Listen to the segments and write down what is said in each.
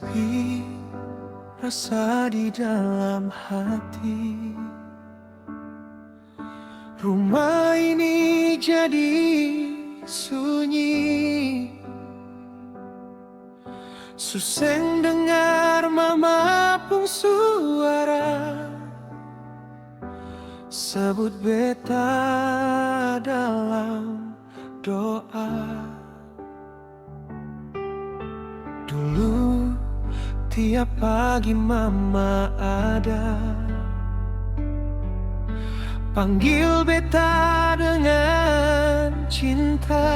tutupi rasa di dalam hati. Rumah ini jadi sunyi, suseng dengar mama pung suara sebut beta dalam doa. Dulu tiap pagi mama ada panggil beta dengan cinta.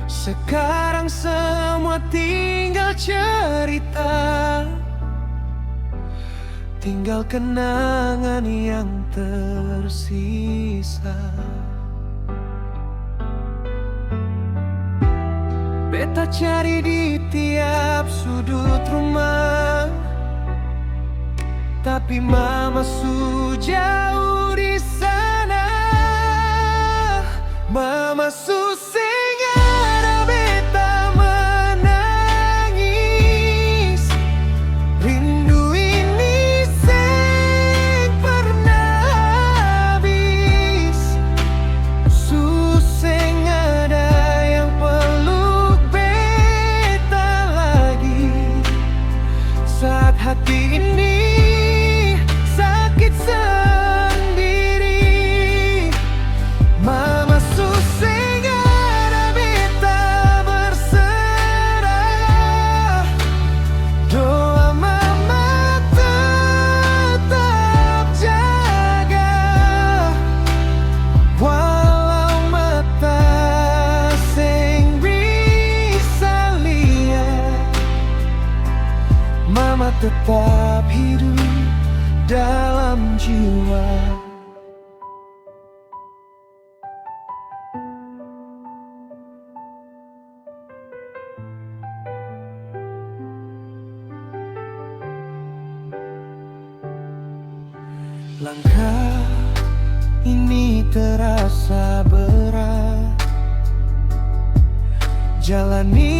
Sekarang semua tinggal cerita, tinggal kenangan yang tersisa. Beta cari di tiap sudut rumah, tapi mama su jauh di sana. Mama su sing ada beta menangis. Rindu ini sing pernah habis. Su sing ada yang peluk beta lagi saat hati ini sakit sendiri. Mama susing ada beta berserah. Doa mama tetap jaga, walau mata sing bisa lihat. Mama tetap hidup dalam jiwa. Langkah ini terasa berat, jalani